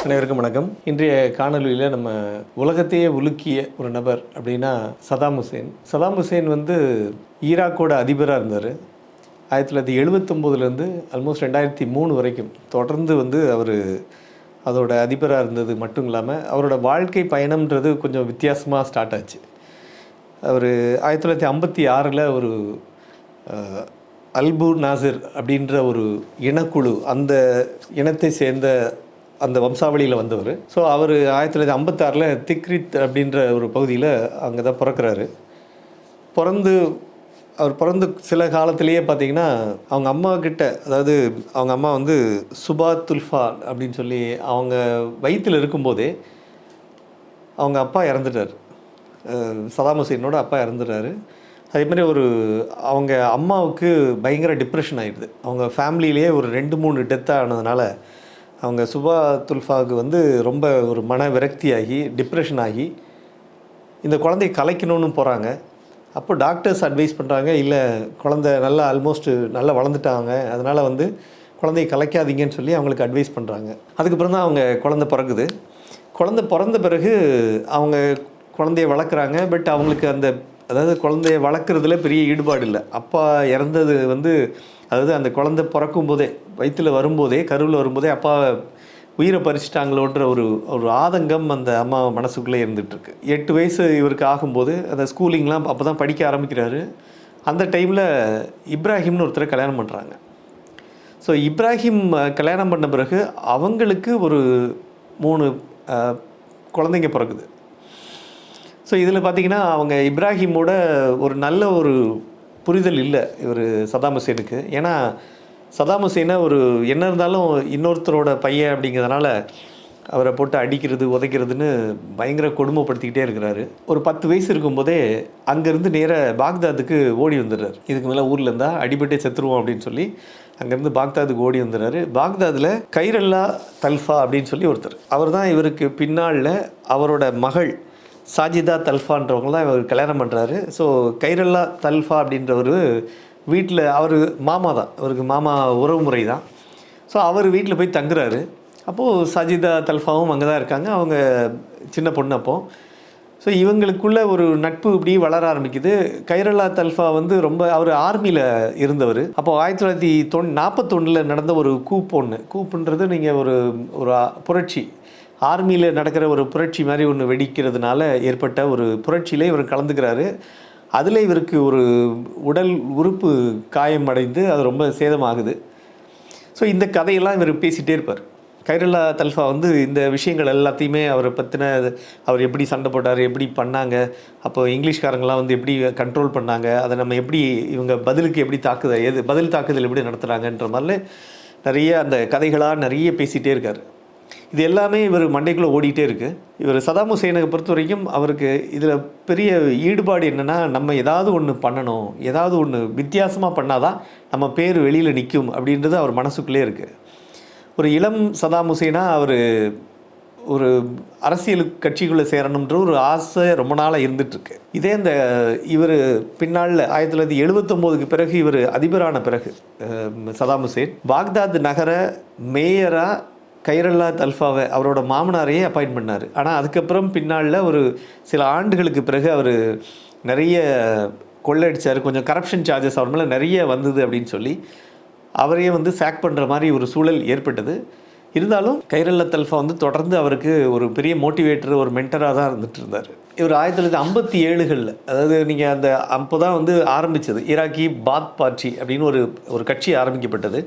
அனைவருக்கும் வணக்கம். இன்றைய காணொலியில் நம்ம உலகத்தையே உலுக்கிய ஒரு நபர் அப்படின்னா சதாம் ஹுசேன். சதாம் ஹுசேன் வந்து ஈராக்கோட அதிபராக இருந்தார். 1979லேருந்து ஆல்மோஸ்ட் 2003 வரைக்கும் தொடர்ந்து வந்து அவர் அதோட அதிபராக இருந்தது மட்டும் இல்லாமல் அவரோட வாழ்க்கை பயணம்ன்றது கொஞ்சம் வித்தியாசமாக ஸ்டார்ட் ஆச்சு. அவர் 1956 ஒரு அல்பு நாசிர் அப்படின்ற ஒரு இனக்குழு, அந்த இனத்தை சேர்ந்த அந்த வம்சாவளியில் வந்தவர். ஸோ அவர் 1956 திக்ரித் அப்படின்ற ஒரு பகுதியில் அங்கே தான் பிறக்கிறாரு. அவர் பிறந்து சில காலத்திலேயே பார்த்திங்கன்னா அவங்க அம்மா கிட்ட, அதாவது அவங்க அம்மா வந்து சுபாத்துல்ஃபா அப்படின்னு சொல்லி அவங்க வயிற்றில் இருக்கும்போதே அவங்க அப்பா இறந்துட்டார். சதாம் ஹுசேனோட அப்பா இறந்துட்டார். அதே மாதிரி அவங்க அம்மாவுக்கு பயங்கர டிப்ரெஷன் ஆகிடுது. அவங்க ஃபேமிலியிலேயே ஒரு 2-3 டெத் ஆனதுனால அவங்க சுபாத்துல்ஃபாவுக்கு வந்து ரொம்ப ஒரு மன விரக்தியாகி டிப்ரெஷன் ஆகி இந்த குழந்தைய கலைக்கணும்னு போகிறாங்க. அப்போ டாக்டர்ஸ் அட்வைஸ் பண்ணுறாங்க, இல்லை குழந்தை நல்லா ஆல்மோஸ்ட் நல்லா வளர்ந்துட்டாங்க, அதனால் வந்து குழந்தைய கலைக்காதீங்கன்னு சொல்லி அவங்களுக்கு அட்வைஸ் பண்ணுறாங்க. அதுக்கப்புறம் தான் அவங்க குழந்தை பிறகுது. குழந்தை பிறந்த பிறகு அவங்க குழந்தைய வளர்க்குறாங்க. பட் அவங்களுக்கு அதாவது குழந்தைய வளர்க்குறதுல பெரிய ஈடுபாடு இல்லை. அப்பா இறந்தது வந்து, அதாவது அந்த குழந்தை பிறக்கும் போதே, வயிற்றில் வரும்போதே, கருவில் வரும்போதே அப்பா உயிரை பறிச்சிட்டாங்களோன்ற ஒரு ஆதங்கம் அந்த அம்மா மனசுக்குள்ளே இருந்துகிட்ருக்கு. 8 வயசு இவருக்கு ஆகும்போது அந்த ஸ்கூலிங்லாம் அப்போ தான் படிக்க ஆரம்பிக்கிறாரு. அந்த டைமில் இப்ராஹிம்னு ஒருத்தரை கல்யாணம் பண்ணுறாங்க. ஸோ இப்ராஹிம் கல்யாணம் பண்ண பிறகு அவங்களுக்கு ஒரு 3 குழந்தைங்க பிறகுது. ஸோ இதில் பார்த்திங்கன்னா அவங்க இப்ராஹிமோட ஒரு நல்ல ஒரு புரிதல் இல்லை இவர் சதாம் ஹுசேனுக்கு. ஏன்னா சதாம் ஹுசேனை என்ன இருந்தாலும் இன்னொருத்தரோட பையன் அப்படிங்கிறதுனால அவரை போட்டு அடிக்கிறது உதைக்கிறதுன்னு பயங்கர கொடுமைப்படுத்திக்கிட்டே இருக்கிறாரு. ஒரு 10 வயசு இருக்கும்போதே அங்கேருந்து நேராக பாக்தாதுக்கு ஓடி வந்துடுறாரு. இதுக்கு மேலே ஊரில் இருந்தால் அடிபட்டே செத்துருவோம் அப்படின்னு சொல்லி அங்கேருந்து பாக்தாதுக்கு ஓடி வந்துடுறாரு. பாக்தாதில் கைரல்லா தல்ஃபா அப்படின்னு சொல்லி ஒருத்தர், அவர் தான் இவருக்கு பின்னால் அவரோட மகள் சாஜிதா தல்ஃபான்றவங்க தான் இவர் கல்யாணம் பண்ணுறாரு. ஸோ கைரல்லா தல்ஃபா அப்படின்றவர் வீட்டில், அவர் மாமா தான், அவருக்கு மாமா உறவு முறை தான். ஸோ அவர் வீட்டில் போய் தங்குறாரு. அப்போது சாஜிதா தல்ஃபாவும் அங்கே தான் இருக்காங்க. அவங்க சின்ன பொண்ணு அப்போது. ஸோ இவங்களுக்குள்ள ஒரு நட்பு இப்படி வளர ஆரம்பிக்குது. கைரல்லா தல்ஃபா வந்து ரொம்ப, அவர் ஆர்மியில் இருந்தவர். அப்போது 1941 நடந்த ஒரு கூப்புன்றது நீங்கள் ஒரு புரட்சி, ஆர்மியில் நடக்கிற ஒரு புரட்சி மாதிரி ஒன்று வெடிக்கிறதுனால ஏற்பட்ட ஒரு புரட்சியில் இவர் கலந்துக்கிறாரு. அதில் இவருக்கு ஒரு உடல் உறுப்பு காயம் அடைந்து அது ரொம்ப சேதமாகுது. ஸோ இந்த கதையெல்லாம் இவர் பேசிகிட்டே இருப்பார். கைரல்லா தல்ஃபா வந்து இந்த விஷயங்கள் எல்லாத்தையுமே அவரை பற்றின, அவர் எப்படி சண்டை போட்டார், எப்படி பண்ணாங்க, அப்போ இங்கிலீஷ்காரங்களாம் வந்து எப்படி கண்ட்ரோல் பண்ணாங்க, அதை நம்ம எப்படி இவங்க பதிலுக்கு எப்படி பதில் தாக்குதல் எப்படி நடத்துகிறாங்கன்ற மாதிரில நிறைய அந்த கதைகளாக நிறைய பேசிகிட்டே இருக்கார். இது எல்லாமே இவர் மண்டைக்குள்ளே ஓடிட்டே இருக்குது. இவர் சதாம் ஹுசேனை பொறுத்த வரைக்கும் அவருக்கு இதில் பெரிய ஈடுபாடு என்னென்னா, நம்ம ஏதாவது ஒன்று பண்ணணும், ஏதாவது ஒன்று வித்தியாசமாக பண்ணாதான் நம்ம பேர் வெளியில் நிற்கும் அப்படின்றது அவர் மனசுக்குள்ளே இருக்குது. ஒரு இளம் சதாம் ஹுசேனாக அவர் ஒரு அரசியல் கட்சிக்குள்ளே சேரணுன்ற ஒரு ஆசை ரொம்ப நாளாக இருந்துகிட்ருக்கு. இதே இவர் பின்னால் 1979க்கு பிறகு இவர் அதிபரான பிறகு சதாம் ஹுசேன் பாக்தாத் நகர மேயராக கைரல்லா தல்ஃபாவை, அவரோட மாமனாரையே அப்பாயிண்ட் பண்ணார். ஆனால் அதுக்கப்புறம் பின்னால் ஒரு சில ஆண்டுகளுக்கு பிறகு அவர் நிறைய கொள்ளடிச்சார், கொஞ்சம் கரப்ஷன் சார்ஜஸ் அவர் மேலே நிறைய வந்தது அப்படின்னு சொல்லி அவரையே வந்து சாக் பண்ணுற மாதிரி ஒரு சூழல் ஏற்பட்டது. இருந்தாலும் கைரல்லா தல்ஃபா வந்து தொடர்ந்து அவருக்கு ஒரு பெரிய மோட்டிவேட்டர், ஒரு மென்டராக தான் இருந்துகிட்டு இருந்தார். இவர் 1957 அதாவது நீங்கள் அப்போ தான் வந்து ஆரம்பித்தது ஈராக்கி பாத் பார்ட்டி அப்படின்னு ஒரு கட்சி ஆரம்பிக்கப்பட்டது.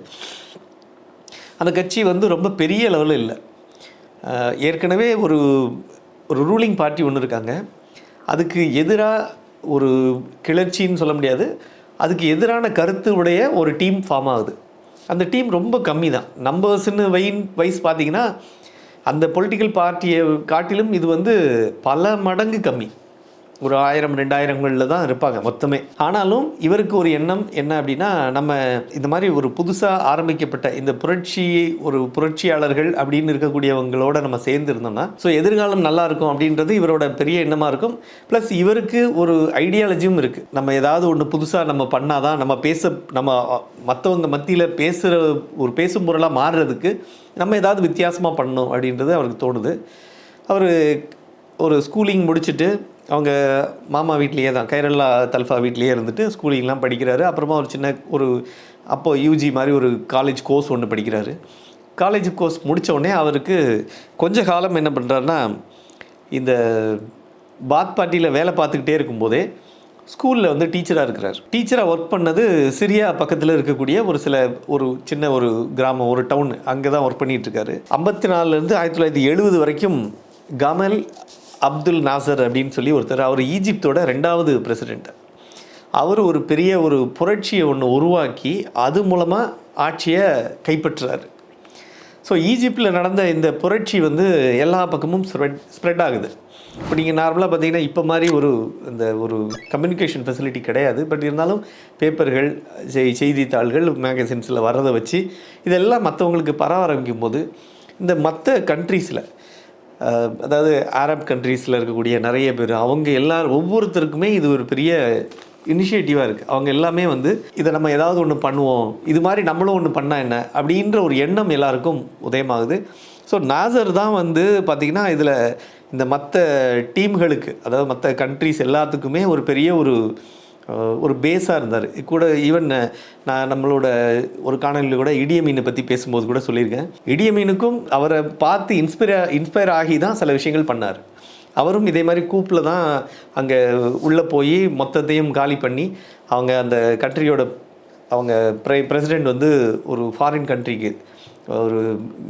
அந்த கட்சி வந்து ரொம்ப பெரிய லெவலில் இல்லை. ஏற்கனவே ஒரு ரூலிங் பார்ட்டி ஒன்று இருக்காங்க. அதுக்கு எதிராக ஒரு கிளர்ச்சின்னு சொல்ல முடியாது, அதுக்கு எதிரான கருத்து உடைய ஒரு டீம் ஃபார்ம் ஆகுது. அந்த டீம் ரொம்ப கம்மி தான். நம்பர்ஸ்ன்னு வைஸ் பார்த்திங்கன்னா அந்த பொலிட்டிக்கல் பார்ட்டியை காட்டிலும் இது வந்து பல மடங்கு கம்மி. ஒரு 1000 2000களில் தான் இருப்பாங்க மொத்தமே. ஆனாலும் இவருக்கு ஒரு எண்ணம் என்ன அப்படின்னா, நம்ம இந்த மாதிரி ஒரு புதுசாக ஆரம்பிக்கப்பட்ட இந்த ஒரு புரட்சியாளர்கள் அப்படின்னு இருக்கக்கூடியவங்களோட நம்ம சேர்ந்து இருந்தோம்னா ஸோ எதிர்காலம் நல்லா இருக்கும் அப்படின்றது இவரோட பெரிய எண்ணமாக இருக்கும். ப்ளஸ் இவருக்கு ஒரு ஐடியாலஜியும் இருக்குது. நம்ம ஏதாவது ஒன்று புதுசாக நம்ம பண்ணாதான் நம்ம மற்றவங்க மத்தியில் பேசும் பொருளாக மாறுறதுக்கு நம்ம ஏதாவது வித்தியாசமாக பண்ணணும் அப்படின்றது அவருக்கு தோணுது. அவர் ஒரு ஸ்கூலிங் முடிச்சுட்டு அவங்க மாமா வீட்லேயே தான் கைரல்லா தல்ஃபா வீட்லேயே இருந்துட்டு ஸ்கூலிங்லாம் படிக்கிறாரு. அப்புறமா அப்போ யூஜி மாதிரி ஒரு காலேஜ் கோர்ஸ் ஒன்று படிக்கிறாரு. காலேஜ் கோர்ஸ் முடித்த உடனே அவருக்கு கொஞ்ச காலம் என்ன பண்ணுறாருன்னா, இந்த பாத் பார்ட்டியில் வேலை பார்த்துக்கிட்டே இருக்கும்போதே ஸ்கூலில் வந்து டீச்சராக இருக்கிறார். டீச்சராக ஒர்க் பண்ணது சிரியா பக்கத்தில் இருக்கக்கூடிய ஒரு சின்ன ஒரு கிராமம், ஒரு டவுன், அங்கே தான் ஒர்க் பண்ணிகிட்ருக்காரு. 54லேருந்து 1970 வரைக்கும் கமல் அப்துல் நாசர் அப்படின்னு சொல்லி ஒருத்தர், அவர் ஈஜிப்தோட 2வது பிரசிடெண்ட். அவர் ஒரு பெரிய ஒரு புரட்சியை ஒன்று உருவாக்கி அது மூலமாக ஆட்சியை கைப்பற்றுறாரு. ஸோ ஈஜிப்டில் நடந்த இந்த புரட்சி வந்து எல்லா பக்கமும் ஸ்ப்ரெட் ஆகுது. இப்போ நீங்கள் நார்மலாக பார்த்தீங்கன்னா இப்போ மாதிரி ஒரு கம்யூனிகேஷன் ஃபெசிலிட்டி கிடையாது. பட் இருந்தாலும் பேப்பர்கள், செய்தித்தாள்கள், மேகசின்ஸில் வர்றதை வச்சு இதெல்லாம் மற்றவங்களுக்கு பரவ ஆரம்பிக்கும் போது இந்த மற்ற கண்ட்ரீஸில், அதாவது அரப் கண்ட்ரீஸில் இருக்கக்கூடிய நிறைய பேர், அவங்க ஒவ்வொருத்தருக்குமே இது ஒரு பெரிய இனிஷியேட்டிவாக இருக்குது. அவங்க எல்லாமே வந்து இதை நம்ம ஏதாவது ஒன்று பண்ணுவோம், இது மாதிரி நம்மளும் ஒன்று பண்ணால் என்ன அப்படின்ற ஒரு எண்ணம் எல்லாருக்கும் உதயமாகுது. ஸோ நாசர் தான் வந்து பார்த்திங்கன்னா இதில் இந்த மற்ற டீம்களுக்கு, அதாவது மற்ற கண்ட்ரீஸ் எல்லாத்துக்குமே ஒரு பெரிய ஒரு பேஸாக இருந்தார். கூட ஈவன் நான் நம்மளோட ஒரு காணொலியில் கூட இடி அமீனை பற்றி பேசும்போது கூட சொல்லியிருக்கேன். இடி அமீனுக்கும் அவரை பார்த்து இன்ஸ்பயர் ஆகி தான் சில விஷயங்கள் பண்ணார். அவரும் இதே மாதிரி கூப்பில் தான் அங்கே உள்ளே போய் மொத்தத்தையும் காலி பண்ணி அவங்க அந்த கண்ட்ரியோட பிரசிடெண்ட் வந்து ஒரு ஃபாரின் கண்ட்ரிக்கு ஒரு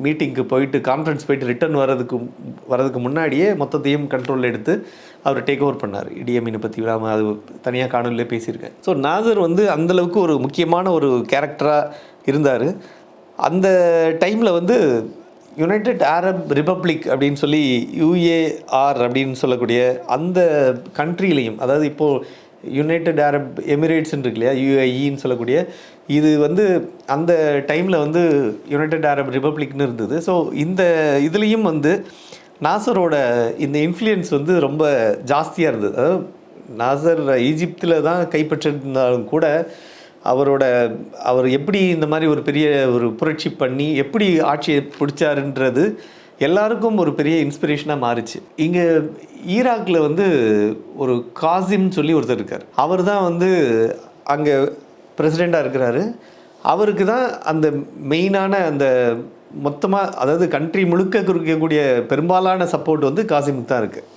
மீட்டிங்க்கு போயிட்டு கான்ஃபரன்ஸ் போயிட்டு ரிட்டர்ன் வரதுக்கு முன்னாடியே மொத்தத்தையும் கண்ட்ரோலில் எடுத்து அவர் டேக் ஓவர் பண்ணார். இடி அமீனை பற்றி நான் அது தனியாக காணொலியிலே பேசியிருக்கேன். ஸோ நாசர் வந்து அந்தளவுக்கு ஒரு முக்கியமான ஒரு கேரக்டராக இருந்தார். அந்த டைமில் வந்து யுனைடெட் அரப் ரிப்பப்ளிக் அப்படின்னு சொல்லி யுஏஆர் அப்படின்னு சொல்லக்கூடிய அந்த கண்ட்ரிலையும், அதாவது இப்போது யுனைடெட் அரப் எமிரேட்ஸ்ன்னு இருக்கு இல்லையா, யுஏஇன்னு சொல்லக்கூடிய, இது வந்து அந்த டைமில் வந்து யுனைடெட் அரப் ரிப்பப்ளிக்னு இருந்தது. ஸோ இந்த இதுலேயும் வந்து நாசரோட இந்த இன்ஃப்ளூயன்ஸ் வந்து ரொம்ப ஜாஸ்தியாக இருந்தது. அதாவது நாசர் ஈஜிப்தில் தான் கைப்பற்றிருந்தாலும் கூட அவர் எப்படி இந்த மாதிரி ஒரு பெரிய ஒரு புரட்சி பண்ணி எப்படி ஆட்சியை பிடிச்சாருன்றது எல்லாருக்கும் ஒரு பெரிய இன்ஸ்பிரேஷனாக மாறிச்சு. இங்கே ஈராக்கில் வந்து ஒரு காசிம் சொல்லி ஒருத்தர் இருக்கார். அவர் தான் வந்து அங்கே பிரசிடெண்ட்டாக இருக்கிறாரு. அவருக்கு தான் அந்த மெயினான அந்த மொத்தமாக, அதாவது கண்ட்ரி முழுக்க இருக்கக்கூடிய பெரும்பாலான சப்போர்ட் வந்து காசிமுக்கு தான் இருக்குது.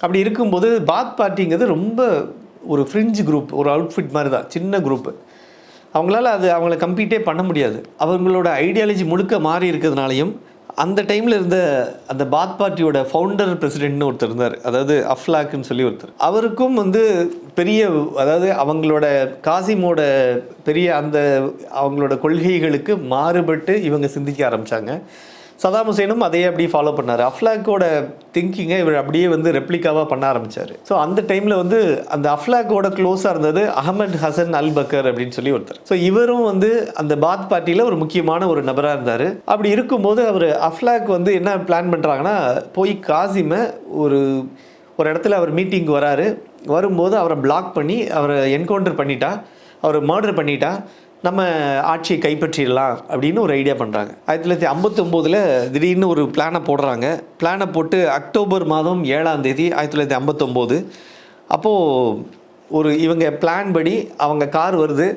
அப்படி இருக்கும்போது பாத் பார்ட்டிங்கிறது ரொம்ப ஒரு ஃப்ரிஞ்ச் குரூப், ஒரு அவுட்ஃபிட் மாதிரி தான், சின்ன குரூப்பு. அவங்கள கம்பீட்டே பண்ண முடியாது. அவங்களோட ஐடியாலஜி முழுக்க மாறி இருக்கிறதுனாலையும் அந்த டைமில் இருந்த அந்த பாத் பார்ட்டியோட ஃபவுண்டர் பிரசிடென்ட்னு ஒருத்தர் இருந்தார், அதாவது அஃப்லாக்குன்னு சொல்லி ஒருத்தர். அவருக்கும் வந்து அதாவது அவங்களோட காசிமோட அவங்களோட கொள்கைகளுக்கு மாறுபட்டு இவங்க சிந்திக்க ஆரம்பித்தாங்க. சதாம் ஹுசேனும் அதையே அப்படியே ஃபாலோ பண்ணார். அஃப்லாக்கோட திங்கிங்கை இவர் அப்படியே வந்து ரெப்ளிகாவாக பண்ண ஆரம்பித்தார். ஸோ அந்த டைமில் வந்து அந்த அஃப்லாக்கோட க்ளோஸாக இருந்தது அஹமத் ஹசன் அல் பக்கர் அப்படின்னு சொல்லி ஒருத்தர். ஸோ இவரும் வந்து அந்த பாத் பார்ட்டியில் ஒரு முக்கியமான ஒரு நபராக இருந்தார். அப்படி இருக்கும்போது அஃப்லாக் வந்து என்ன பிளான் பண்ணுறாங்கன்னா, போய் காசிமை ஒரு இடத்துல அவர் மீட்டிங் வரும்போது அவரை பிளாக் பண்ணி அவரை என்கவுண்டர் பண்ணிட்டா, அவரை மர்டர் பண்ணிட்டா நம்ம ஆட்சியை கைப்பற்றிடலாம் அப்படின்னு ஒரு ஐடியா பண்ணுறாங்க. 1959 திடீர்னு ஒரு பிளானை போட்டு அக்டோபர் மாதம் 7ஆம் தேதி 1959 அப்போது இவங்க பிளான் படி அவங்க கார் வருது.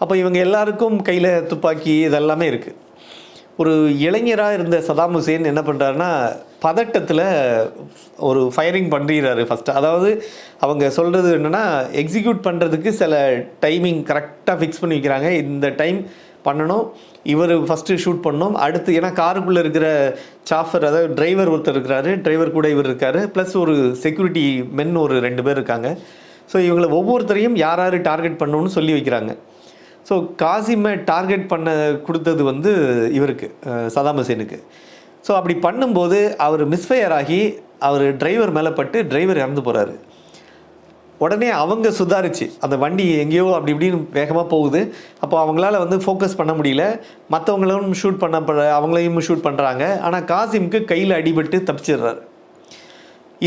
அப்போ இவங்க எல்லாருக்கும் கையில் துப்பாக்கி இதெல்லாமே இருக்குது. ஒரு இளைஞராக இருந்த சதாம் ஹுசேன் என்ன பண்ணுறாருன்னா, பதட்டத்தில் ஒரு ஃபயரிங் பண்ணிடுறாரு ஃபஸ்ட்டு. அதாவது அவங்க சொல்கிறது என்னென்னா, எக்ஸிக்யூட் பண்ணுறதுக்கு சில டைமிங் கரெக்டாக ஃபிக்ஸ் பண்ணி வைக்கிறாங்க. இந்த டைம் பண்ணணும், இவர் ஃபஸ்ட்டு ஷூட் பண்ணணும், அடுத்து ஏன்னா காருக்குள்ளே இருக்கிற சாஃபர், அதாவது டிரைவர் ஒருத்தர் இருக்கிறாரு, டிரைவர் கூட இவர் இருக்கார், ப்ளஸ் ஒரு செக்யூரிட்டி மென் ஒரு 2 பேர் இருக்காங்க. ஸோ இவங்களை ஒவ்வொருத்தரையும் யார் டார்கெட் பண்ணணும்னு சொல்லி வைக்கிறாங்க. ஸோ காசிமை டார்கெட் கொடுத்தது வந்து இவருக்கு, சதாம் ஹுசேனுக்கு. ஸோ அப்படி பண்ணும்போது அவர் மிஸ்ஃபயர் ஆகி அவர் டிரைவர் மேலே பட்டு டிரைவர் இறந்து போகிறாரு. உடனே அவங்க சுதாரிச்சு அந்த வண்டி எங்கேயோ அப்படி இப்படின்னு வேகமாக போகுது. அப்போ அவங்களால வந்து ஃபோக்கஸ் பண்ண முடியல. மற்றவங்களும் ஷூட் அவங்களையும் ஷூட் பண்ணுறாங்க. ஆனால் காசிமுக்கு கையில் அடிபட்டு தப்பிச்சிடுறாரு.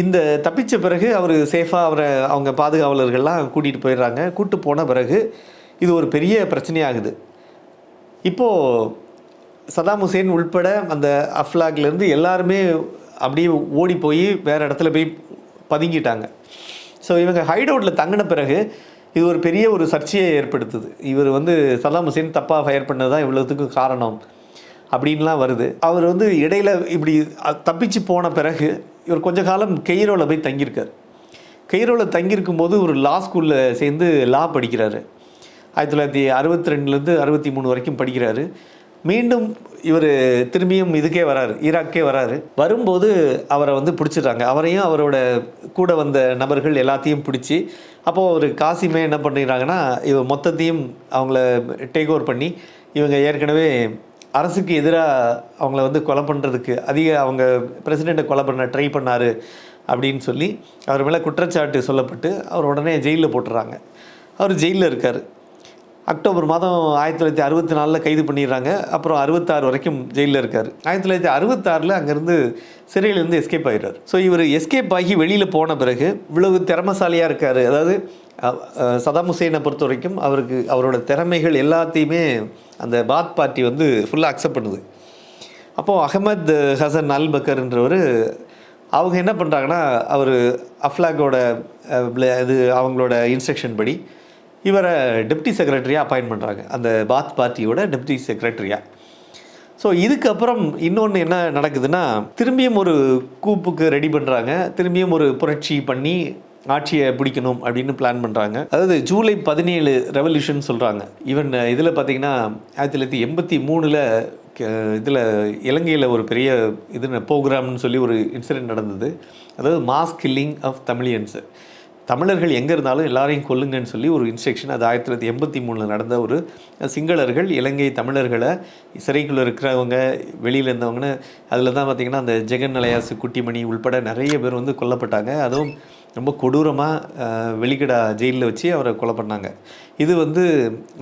இந்த தப்பித்த பிறகு அவர் சேஃபாக அவங்க பாதுகாவலர்கள்லாம் கூட்டிகிட்டு போயிடுறாங்க. கூப்பிட்டு போன பிறகு இது ஒரு பெரிய பிரச்சனையாகுது. இப்போது சதாம் ஹுசேன் உள்பட அந்த அஃப்லாக்லேருந்து எல்லாருமே அப்படியே ஓடி போய் வேறு இடத்துல போய் பதுங்கிட்டாங்க. ஸோ இவங்க ஹைட் அவுட்டில் தங்கின பிறகு இது ஒரு பெரிய ஒரு சர்ச்சையை ஏற்படுத்துது. இவர் வந்து சதாம் ஹுசேன் தப்பாக ஃபயர் பண்ணது தான் இவ்வளோத்துக்கும் காரணம் அப்படின்லாம் வருது. அவர் வந்து இடையில் இப்படி தப்பிச்சு போன பிறகு இவர் கொஞ்ச காலம் கெய்ரோவில் போய் தங்கியிருக்கார். கெய்ரோவில் தங்கியிருக்கும் போது ஒரு லா ஸ்கூலில் சேர்ந்து லா படிக்கிறாரு. 1962லேருந்து 63 வரைக்கும் படிக்கிறாரு. மீண்டும் இவர் திரும்பியும் இதுக்கே வராரு, ஈராக்கே வராரு. வரும்போது அவரை வந்து பிடிச்சிடுறாங்க. அவரையும் அவரோட கூட வந்த நபர்கள் எல்லாத்தையும் பிடிச்சி, அப்போது ஒரு காசிமே என்ன பண்ணிடுறாங்கன்னா, மொத்தத்தையும் அவங்கள டேக் ஓவர் பண்ணி, இவங்க ஏற்கனவே அரசுக்கு எதிராக அவங்கள வந்து கொலை பண்ணுறதுக்கு அவங்க பிரசிடெண்ட்டை கொலை பண்ண ட்ரை பண்ணார் அப்படின்னு சொல்லி அவர் மேலே குற்றச்சாட்டு சொல்லப்பட்டு அவர் உடனே ஜெயிலில் போட்டுறாங்க. அவர் ஜெயிலில் இருக்கார். அக்டோபர் மாதம் 1964 கைது பண்ணிடுறாங்க. அப்புறம் 66 வரைக்கும் ஜெயிலில் இருக்கார். 1966 அங்கேருந்து சிறையிலேருந்து எஸ்கேப் ஆகிடுறார். ஸோ இவர் எஸ்கேப் ஆகி வெளியில் போன பிறகு இவ்வளவு திறமசாலியாக இருக்கார். அதாவது சதாம் ஹுசேனை பொறுத்த வரைக்கும் அவரோட திறமைகள் எல்லாத்தையுமே அந்த பாத் பார்ட்டி வந்து ஃபுல்லாக அக்செப்ட் பண்ணுது. அப்போது அகமத் ஹசன் அல் பக்கர்ன்றவர் அவங்க என்ன பண்ணுறாங்கன்னா, அவர் அஃப்லாகோட அவங்களோட இன்ஸ்ட்ரக்ஷன் படி இவரை டெப்டி செக்ரட்டரியாக அப்பாயின்ட் பண்ணுறாங்க, அந்த பாத் பார்ட்டியோட டெப்டி செக்ரட்டரியாக. ஸோ இதுக்கப்புறம் இன்னொன்று என்ன நடக்குதுன்னா, திரும்பியும் ஒரு கூப்புக்கு ரெடி பண்ணுறாங்க. திரும்பியும் ஒரு புரட்சி பண்ணி ஆட்சியை பிடிக்கணும் அப்படின்னு பிளான் பண்ணுறாங்க. அதாவது ஜூலை 17 ரெவல்யூஷன் சொல்கிறாங்க. ஈவன் இதில் பார்த்திங்கன்னா 1983 இதில் இலங்கையில் ஒரு பெரிய ப்ரோக்ராம்னு சொல்லி ஒரு இன்சிடென்ட் நடந்தது. அதாவது மாஸ் கில்லிங் ஆஃப் தமிழியன்ஸு, தமிழர்கள் எங்கே இருந்தாலும் எல்லாரையும் கொல்லுங்கன்னு சொல்லி ஒரு இன்ஸ்ட்ரக்ஷன். அது 1983 நடந்த ஒரு சிங்களர்கள் இலங்கை தமிழர்களை சிறைக்குள்ளே இருக்கிறவங்க வெளியில் இருந்தவங்கன்னு அதில் தான் பார்த்திங்கன்னா அந்த ஜெகன் நலையாசு குட்டிமணி உள்பட நிறைய பேர் வந்து கொல்லப்பட்டாங்க. அதுவும் ரொம்ப கொடூரமாக வெளிக்கடா ஜெயிலில் வச்சு அவரை கொலை பண்ணாங்க. இது வந்து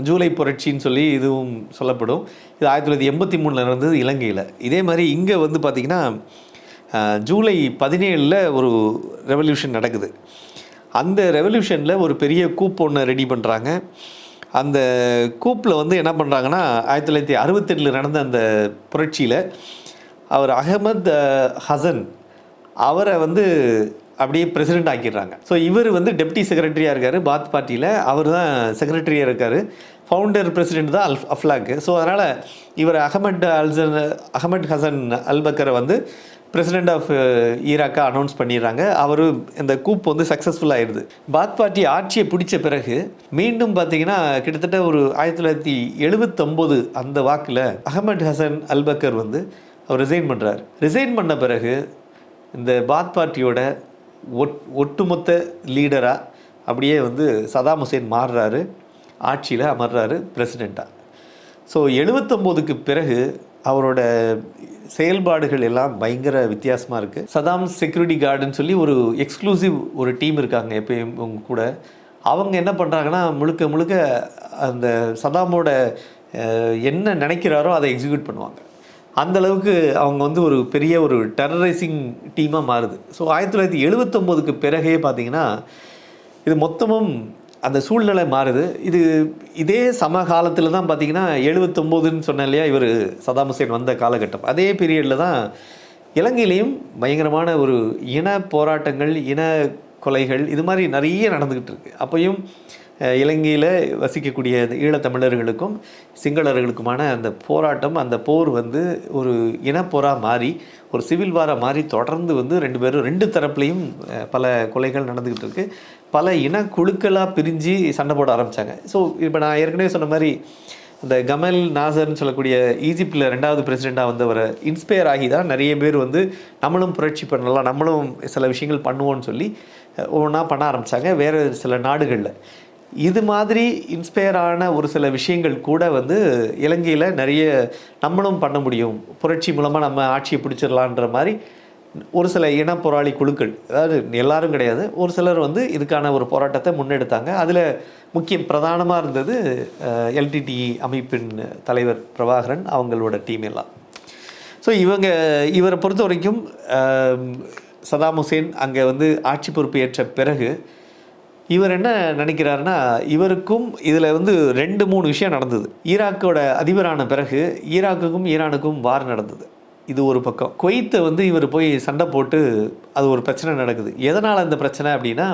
ஜூலை புரட்சின்னு சொல்லி இதுவும் சொல்லப்படும். இது 1983 நடந்தது இலங்கையில். இதே மாதிரி இங்கே வந்து பார்த்திங்கன்னா ஜூலை 17 ஒரு ரெவல்யூஷன் நடக்குது. அந்த ரெவல்யூஷனில் ஒரு பெரிய கூப் ஒன்று ரெடி பண்ணுறாங்க. அந்த கூப்பில் வந்து என்ன பண்ணுறாங்கன்னா, 1968 நடந்த அந்த புரட்சியில் அவர் அகமத் ஹசன் அவரை வந்து அப்படியே பிரசிடெண்ட் ஆக்கிடுறாங்க. ஸோ இவர் வந்து டெப்டி செக்ரட்டரியாக இருக்கார் பாத் பார்ட்டியில். அவர் தான் செக்ரட்டரியாக இருக்கார். ஃபவுண்டர் பிரசிடெண்ட் தான் அஃப்லாக்கு. ஸோ அதனால் இவர் அகமட் ஹசன் அல்பக்கரை வந்து பிரசிடெண்ட் ஆஃப் ஈராக்காக அனௌன்ஸ் பண்ணிடுறாங்க. அவர் இந்த கூப் வந்து சக்ஸஸ்ஃபுல் ஆகிடுது. பாத் பார்ட்டி ஆட்சியை பிடிச்ச பிறகு மீண்டும் பார்த்திங்கன்னா கிட்டத்தட்ட ஒரு 1979 அந்த வாக்கில் அகமட் ஹசன் அல்பக்கர் வந்து அவர் ரிசைன் பண்ணுறார். ரிசைன் பண்ண பிறகு இந்த பாத் பார்ட்டியோட ஒட்டுமொத்த லீடராக அப்படியே வந்து சதாம் ஹுசேன் மாறுறாரு, ஆட்சியில் அமர்றாரு பிரசிடெண்ட்டாக. ஸோ 79க்கு பிறகு அவரோட செயல்பாடுகள் எல்லாம் பயங்கர வித்தியாசமாக இருக்குது. சதாம் செக்யூரிட்டி கார்டுன்னு சொல்லி ஒரு எக்ஸ்க்ளூசிவ் ஒரு டீம் இருக்காங்க எப்பயும் கூட. அவங்க என்ன பண்ணுறாங்கன்னா, முழுக்க முழுக்க அந்த சதாமோட என்ன நினைக்கிறாரோ அதை எக்ஸிக்யூட் பண்ணுவாங்க. அந்தளவுக்கு அவங்க வந்து ஒரு பெரிய ஒரு டெரரைசிங் டீமாக மாறுது. ஸோ 1979க்கு பிறகே பார்த்திங்கன்னா இது மொத்தமும் அந்த சூழ்நிலை மாறுது. இதே சமகாலத்தில் தான் பார்த்திங்கன்னா 79ன்னு சொன்ன இல்லையா, இவர் சதாம் ஹுசேன் வந்த காலகட்டம். அதே பீரியடில் தான் இலங்கையிலையும் பயங்கரமான ஒரு இன போராட்டங்கள், இன கொலைகள் இது மாதிரி நிறைய நடந்துக்கிட்டு இருக்குது. அப்பையும் இலங்கையில் வசிக்கக்கூடிய ஈழத்தமிழர்களுக்கும் சிங்களர்களுக்குமான அந்த போராட்டம், அந்த போர் வந்து ஒரு இனப்போராக மாறி ஒரு சிவில் வாராக மாறி தொடர்ந்து வந்து ரெண்டு தரப்புலையும் பல கொலைகள் நடந்துக்கிட்டு இருக்குது. பல இனக்குழுக்களாக பிரிஞ்சு சண்டை போட ஆரம்பித்தாங்க. ஸோ இப்போ நான் ஏற்கனவே சொன்ன மாதிரி இந்த கமல் நாசர்னு சொல்லக்கூடிய ஈஜிப்டில் 2வது பிரசிடெண்ட்டாக வந்தவரை இன்ஸ்பயர் ஆகி தான் நிறைய பேர் வந்து நம்மளும் புரட்சி பண்ணலாம், நம்மளும் சில விஷயங்கள் பண்ணுவோன்னு சொல்லி ஒவ்வொன்றா பண்ண ஆரம்பித்தாங்க வேறு சில நாடுகளில். இது மாதிரி இன்ஸ்பயர் ஆன ஒரு சில விஷயங்கள் கூட வந்து இலங்கையில் நிறைய நம்மளும் பண்ண முடியும், புரட்சி மூலமாக நம்ம ஆட்சியை பிடிச்சிடலான்ற மாதிரி ஒரு சில இன போராளி குழுக்கள், அதாவது எல்லாரும் கிடையாது, ஒரு சிலர் வந்து இதுக்கான ஒரு போராட்டத்தை முன்னெடுத்தாங்க. அதில் பிரதானமாக இருந்தது எல்டிடிஇ அமைப்பின் தலைவர் பிரபாகரன் அவங்களோட டீம் எல்லாம். ஸோ இவரை பொறுத்த வரைக்கும் சதாம் ஹுசேன் அங்கே வந்து ஆட்சி பொறுப்பு ஏற்ற பிறகு இவர் என்ன நினைக்கிறாருன்னா, இவருக்கும் இதில் வந்து 2-3 விஷயம் நடந்தது. ஈராக்கோட அதிபரான பிறகு ஈராக்குக்கும் ஈரானுக்கும் வார் நடந்தது. இது ஒரு பக்கம். குவைத்தை வந்து இவர் போய் சண்டை போட்டு அது ஒரு பிரச்சனை நடக்குது. எதனால் அந்த பிரச்சனை அப்படின்னா,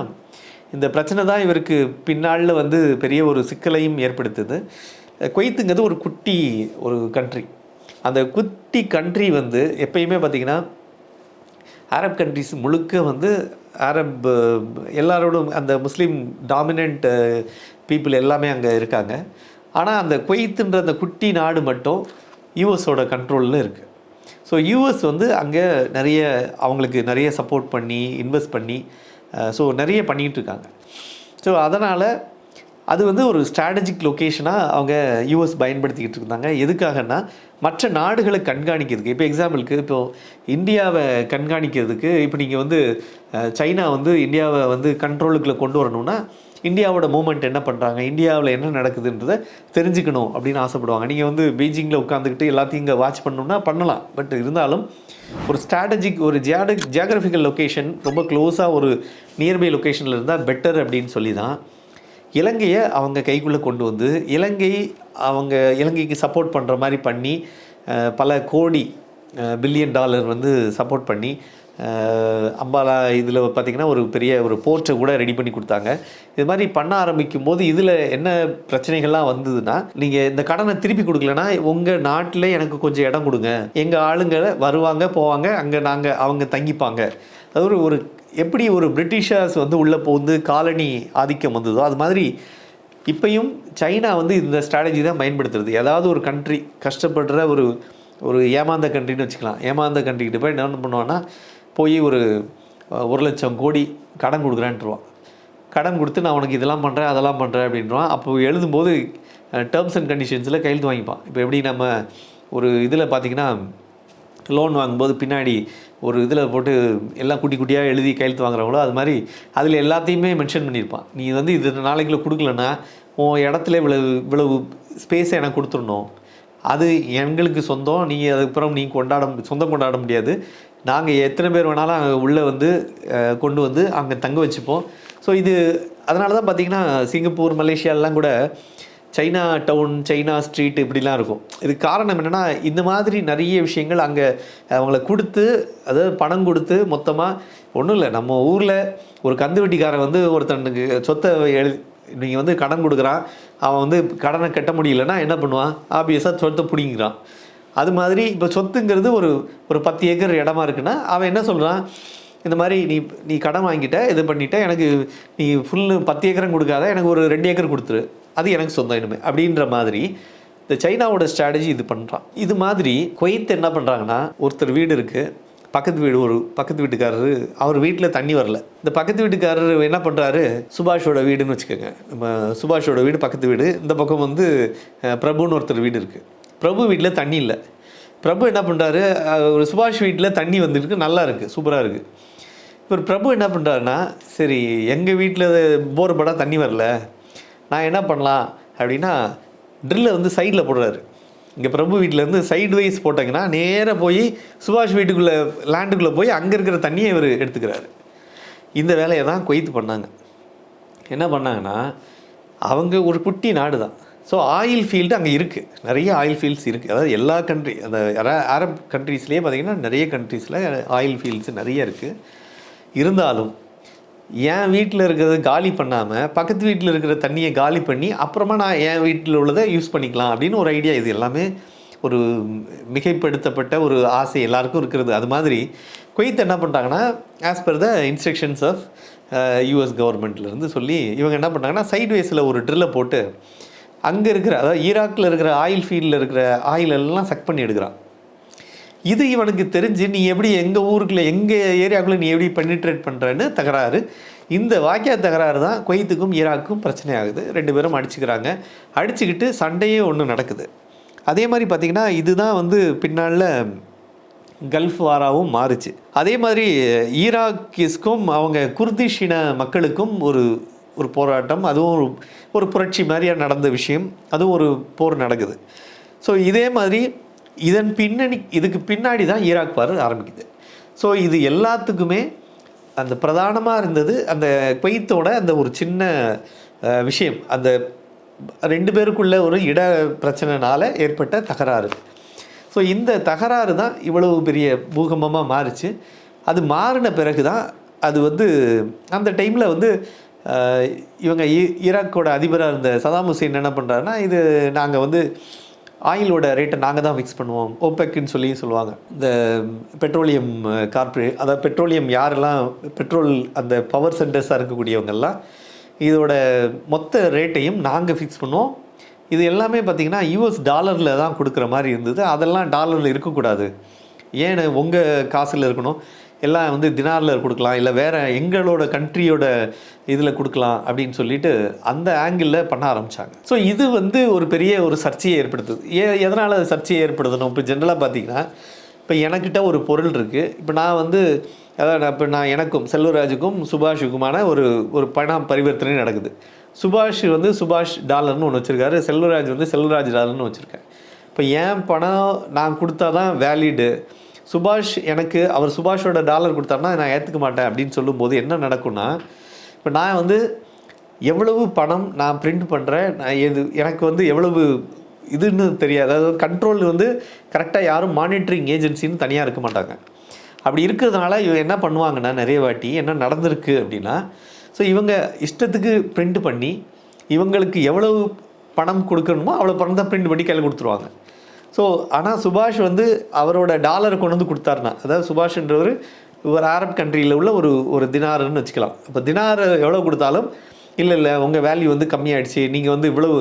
இந்த பிரச்சனை தான் இவருக்கு பின்னாளில் வந்து பெரிய ஒரு சிக்கலையும் ஏற்படுத்துது. குவைத்துங்கிறது ஒரு குட்டி ஒரு கண்ட்ரி. அந்த குட்டி கண்ட்ரி வந்து எப்பயுமே பார்த்திங்கன்னா அரப் கண்ட்ரிஸ் முழுக்க வந்து அரப் எல்லாரோடும் அந்த முஸ்லீம் டாமினண்ட் பீப்புள் எல்லாமே அங்கே இருக்காங்க. ஆனால் அந்த குவைத்துன்ற அந்த குட்டி நாடு மட்டும் யூஎஸோட கண்ட்ரோலில் இருக்குது. ஸோ யூஎஸ் வந்து அங்கே அவங்களுக்கு நிறைய சப்போர்ட் பண்ணி இன்வெஸ்ட் பண்ணி ஸோ நிறைய பண்ணிகிட்ருக்காங்க. ஸோ அதனால் அது வந்து ஒரு ஸ்ட்ராட்டஜிக் லொக்கேஷனாக அவங்க யூஎஸ் பயன்படுத்திக்கிட்டு இருந்தாங்க. எதுக்காகன்னா மற்ற நாடுகளை கண்காணிக்கிறதுக்கு. இப்போ எக்ஸாம்பிளுக்கு இப்போது இந்தியாவை கண்காணிக்கிறதுக்கு இப்போ நீங்கள் வந்து சைனா வந்து இந்தியாவை வந்து கண்ட்ரோலுக்குள்ளே கொண்டு வரணும்னா இந்தியாவோட மூமெண்ட் என்ன பண்ணுறாங்க, இந்தியாவில் என்ன நடக்குதுன்றதை தெரிஞ்சுக்கணும் அப்படின்னு ஆசைப்படுவாங்க. நீங்கள் வந்து பீஜிங்கில் உட்காந்துக்கிட்டு எல்லாத்தையும் இங்கே வாட்ச் பண்ணணும்னா பண்ணலாம். பட் இருந்தாலும் ஒரு ஸ்ட்ராட்டஜிக் ஒரு ஜியாகிரபிக்கல் லொக்கேஷன் ரொம்ப க்ளோஸாக ஒரு நியர்பை லொக்கேஷனில் இருந்தால் பெட்டர் அப்படின்னு சொல்லி தான் இலங்கையை அவங்க கைக்குள்ளே கொண்டு வந்து இலங்கைக்கு சப்போர்ட் பண்ணுற மாதிரி பண்ணி பல கோடி $1 பில்லியன் வந்து சப்போர்ட் பண்ணி அம்பாலா இதில் பார்த்திங்கன்னா ஒரு பெரிய ஒரு போர்ட்டை கூட ரெடி பண்ணி கொடுத்தாங்க. இது மாதிரி பண்ண ஆரம்பிக்கும் போது இதில் என்ன பிரச்சனைகள்லாம் வந்ததுன்னா, நீங்கள் இந்த கடனை திருப்பி கொடுக்கலன்னா உங்கள் நாட்டில் எனக்கு கொஞ்சம் இடம் கொடுங்க, எங்கள் ஆளுங்க வருவாங்க போவாங்க, அங்கே அவங்க தங்கிப்பாங்க. அது ஒரு எப்படி ஒரு பிரிட்டிஷர்ஸ் வந்து உள்ளே போந்து காலனி ஆதிக்கம் வந்ததோ அது மாதிரி இப்பையும் சைனா வந்து இந்த ஸ்ட்ராட்டஜி தான் பயன்படுத்துறது. ஏதாவது ஒரு கண்ட்ரி கஷ்டப்படுற ஒரு ஏமாந்த கண்ட்ரின்னு வச்சுக்கலாம். ஏமாந்த கண்ட்ரிக்கிட்ட போய் என்ன பண்ணுவான்னா, போய் ஒரு 1,00,000 கோடி கடன் கொடுக்குறேன்ட்டுருவான். கடன் கொடுத்து நான் உனக்கு இதெல்லாம் பண்ணுறேன் அதெல்லாம் பண்ணுறேன் அப்படின்றான். அப்போ எழுதும்போது டேர்ம்ஸ் அண்ட் கண்டிஷன்ஸில் கையெழுத்து வாங்கிப்பான். இப்போ எப்படி நம்ம ஒரு இதில் பார்த்திங்கன்னா லோன் வாங்கும்போது பின்னாடி ஒரு இதில் போட்டு எல்லாம் குட்டி குட்டியாக எழுதி கையெழுத்து வாங்குறவங்களோ அது மாதிரி அதில் எல்லாத்தையுமே மென்ஷன் பண்ணியிருப்பான். நீ வந்து இது நாளைக்குள்ள கொடுக்கலன்னா உன் இடத்துல இவ்வளவு ஸ்பேஸை எனக்கு கொடுத்துடணும், அது எங்களுக்கு சொந்தம், நீங்கள் அதுக்கப்புறம் சொந்தம் கொண்டாட முடியாது, நாங்கள் எத்தனை பேர் வேணாலும் அங்கே உள்ளே வந்து கொண்டு வந்து அங்கே தங்க வச்சுப்போம். ஸோ இது அதனால தான் பார்த்திங்கன்னா சிங்கப்பூர் மலேசியாலெலாம் கூட சைனா டவுன் சைனா ஸ்ட்ரீட் இப்படிலாம் இருக்கும். இதுக்கு காரணம் என்னென்னா இந்த மாதிரி நிறைய விஷயங்கள் அங்கே அவங்கள கொடுத்து, அதாவது பணம் கொடுத்து மொத்தமாக ஒன்றும் இல்லை. நம்ம ஊரில் ஒரு கந்து வெட்டிக்காரன் வந்து ஒருத்தனுக்கு சொத்தை நீங்கள் வந்து கடன் கொடுக்குறான், அவன் வந்து கடனை கட்ட முடியலன்னா என்ன பண்ணுவான், ஆப்வியஸாக சொத்தை பிடிங்கிறான். அது மாதிரி இப்போ சொத்துங்கிறது ஒரு 10 ஏக்கர் இடமா இருக்குன்னா அவன் என்ன சொல்கிறான், இந்த மாதிரி நீ கடன் வாங்கிட்ட இது பண்ணிட்ட, எனக்கு நீ ஃபுல்லு 10 ஏக்கரும் கொடுக்காத, எனக்கு ஒரு 2 ஏக்கர் கொடுத்துரு, அது எனக்கு சொந்தம் இனிமே அப்படின்ற மாதிரி இந்த சைனாவோட ஸ்ட்ராட்டஜி இது பண்ணுறான். இது மாதிரி குவைத் என்ன பண்ணுறாங்கன்னா, ஒருத்தர் வீடு இருக்குது, பக்கத்து வீட்டுக்காரரு அவர் வீட்டில் தண்ணி வரல. இந்த பக்கத்து வீட்டுக்காரர் என்ன பண்ணுறாரு, சுபாஷோட வீடுன்னு வச்சுக்கோங்க, நம்ம சுபாஷோட வீடு பக்கத்து வீடு, இந்த பக்கம் வந்து பிரபுன்னு ஒருத்தர் வீடு இருக்குது. பிரபு வீட்டில் தண்ணி இல்லை. பிரபு என்ன பண்ணுறாரு, ஒரு சுபாஷ் வீட்டில் தண்ணி வந்துருக்கு, நல்லா இருக்குது, சூப்பராக இருக்குது. இப்போ பிரபு என்ன பண்ணுறாருன்னா, சரி எங்கள் வீட்டில் போர் படம் தண்ணி வரல, நான் என்ன பண்ணலாம் அப்படின்னா ட்ரில்லை வந்து சைடில் போடுறாரு. இங்கே பிரபு வீட்டிலேருந்து சைடு வைஸ் போட்டாங்கன்னா நேராக போய் சுபாஷ் வீட்டுக்குள்ளே லேண்டுக்குள்ளே போய் அங்கே இருக்கிற தண்ணியை இவர் எடுத்துக்கிறாரு. இந்த வேலையை தான் குவைத் பண்ணாங்க. என்ன பண்ணாங்கன்னா, அவங்க ஒரு குட்டி நாடு தான். ஸோ ஆயில் ஃபீல்டு அங்கே இருக்குது, நிறைய ஆயில் ஃபீல்ட்ஸ் இருக்குது. அதாவது எல்லா கண்ட்ரி அந்த அரப் கண்ட்ரீஸ்லேயே பார்த்திங்கன்னா நிறைய கண்ட்ரீஸில் ஆயில் ஃபீல்ட்ஸ் நிறைய இருக்குது. இருந்தாலும் என் வீட்டில் இருக்கிறத காலி பண்ணாமல் பக்கத்து வீட்டில் இருக்கிற தண்ணியை காலி பண்ணி அப்புறமா நான் என் வீட்டில் உள்ளதை யூஸ் பண்ணிக்கலாம் அப்படின்னு ஒரு ஐடியா. இது எல்லாமே ஒரு மிகைப்படுத்தப்பட்ட ஒரு ஆசை எல்லாருக்கும் இருக்கிறது. அது மாதிரி குவைத் என்ன பண்ணுறாங்கன்னா, as per the instructions of US கவர்மெண்ட்லேருந்து சொல்லி இவங்க என்ன பண்ணுறாங்கன்னா, சைட்வேஸில் ஒரு ட்ரில்லை போட்டு அங்கே இருக்கிற, அதாவது ஈராக்கில் இருக்கிற ஆயில் ஃபீல்டில் இருக்கிற ஆயில் எல்லாம் சக் பண்ணி எடுக்கிறான். இது இவனுக்கு தெரிஞ்சு நீ எப்படி எங்கள் ஊருக்குள்ளே எங்கள் ஏரியாவுக்குள்ளே நீ எப்படி பெனிட்ரேட் பண்ணுறன்னு தகராறு. இந்த வாக்கிய தகராறு தான் குவைத்துக்கும் ஈராக்குக்கும் பிரச்சனை ஆகுது. 2 பேரும் அடிச்சுக்கிறாங்க. அடிச்சுக்கிட்டு சண்டையே ஒன்று நடக்குது. அதே மாதிரி பார்த்திங்கன்னா இதுதான் வந்து பின்னால் கல்ஃப் வாராவும் மாறுச்சு. அதே மாதிரி ஈராக்கிஸ்க்கும் அவங்க குர்திஷ் இன மக்களுக்கும் ஒரு ஒரு போராட்டம், அதுவும் ஒரு புரட்சி மாதிரியாக நடந்த விஷயம், அதுவும் ஒரு போர் நடக்குது. ஸோ இதே மாதிரி இதுக்கு பின்னாடி தான் ஈராக் போர் ஆரம்பிக்குது. ஸோ இது எல்லாத்துக்குமே அந்த பிரதானமாக இருந்தது அந்த குவைத்தோட அந்த ஒரு சின்ன விஷயம், அந்த 2 பேருக்குள்ள ஒரு இட பிரச்சனைனால ஏற்பட்ட தகராறு. ஸோ இந்த தகராறு தான் இவ்வளவு பெரிய பூகம்பமாக மாறிச்சு. அது மாறின பிறகு தான் அது வந்து அந்த டைமில் வந்து இவங்க ஈராக்கோட அதிபராக இருந்த சதாம் ஹுசேன் என்ன பண்ணுறாருன்னா, இது நாங்கள் வந்து ஆயிலோட ரேட்டை நாங்கள் தான் ஃபிக்ஸ் பண்ணுவோம், ஓபெக்குன்னு சொல்லுவாங்க. இந்த பெட்ரோலியம் கார்ப்பரேட், அதாவது பெட்ரோலியம் யாரெல்லாம் பெட்ரோல் அந்த பவர் சென்டர்ஸாக இருக்கக்கூடியவங்கெல்லாம் இதோட மொத்த ரேட்டையும் நாங்கள் ஃபிக்ஸ் பண்ணுவோம். இது எல்லாமே பார்த்திங்கன்னா யூஎஸ் டாலரில் தான் கொடுக்குற மாதிரி இருந்தது. அதெல்லாம் டாலரில் இருக்கக்கூடாது, ஏன்னு உங்கள் காசில் இருக்கணும், எல்லாம் வந்து தினாரில் கொடுக்கலாம், இல்லை வேறு எங்களோட கண்ட்ரியோட இதில் கொடுக்கலாம் அப்படின்னு சொல்லிட்டு அந்த ஆங்கிளில் பண்ண ஆரம்பித்தாங்க. ஸோ இது வந்து ஒரு பெரிய ஒரு சர்ச்சையை ஏற்படுத்துது. எதனால் அது சர்ச்சையை ஏற்படுத்தணும்? இப்போ ஜென்ரலாக பார்த்திங்கன்னா, இப்போ எனக்கிட்ட ஒரு பொருள் இருக்குது. இப்போ நான் வந்து அதாவது நான் எனக்கும் செல்வராஜுக்கும் சுபாஷுக்குமான ஒரு பண பரிவர்த்தனை நடக்குது. சுபாஷ் வந்து சுபாஷ் டாலர்னு ஒன்று வச்சுருக்காரு, செல்வராஜ் வந்து செல்வராஜ் டாலர்னு வச்சுருக்கேன். இப்போ என் பணம் நான் கொடுத்தா தான் வேலிடு, சுபாஷ் எனக்கு அவர் சுபாஷோட டாலர் கொடுத்தாருன்னா நான் ஏற்றுக்க மாட்டேன் அப்படின்னு சொல்லும்போது என்ன நடக்கும்னா, இப்போ நான் வந்து எவ்வளவு பணம் நான் பிரிண்ட் பண்ணுறேன், நான் எனக்கு வந்து எவ்வளவு இதுன்னு தெரியாது. அதாவது கண்ட்ரோல் வந்து கரெக்டாக யாரும் மானிட்டரிங் ஏஜென்சின்னு தனியாக இருக்க மாட்டாங்க. அப்படி இருக்கிறதுனால இவங்க என்ன பண்ணுவாங்கன்னா, நிறைய வாட்டி என்ன நடந்திருக்கு அப்படின்னா, ஸோ இவங்க இஷ்டத்துக்கு பிரிண்ட் பண்ணி இவங்களுக்கு எவ்வளவு பணம் கொடுக்கணுமோ அவ்வளோ பணம் தான் பிரிண்ட் பண்ணி கையில் கொடுத்துருவாங்க. ஸோ ஆனால் சுபாஷ் வந்து அவரோட டாலரை கொண்டு வந்து கொடுத்தாருனா, அதாவது சுபாஷ்ன்றவர் ஒரு அரப் கண்ட்ரியில் உள்ள ஒரு தினாருன்னு வச்சுக்கலாம். இப்போ தினார் எவ்வளோ கொடுத்தாலும் இல்லை உங்கள் வேல்யூ வந்து கம்மியாயிடுச்சு, நீங்கள் வந்து இவ்வளவு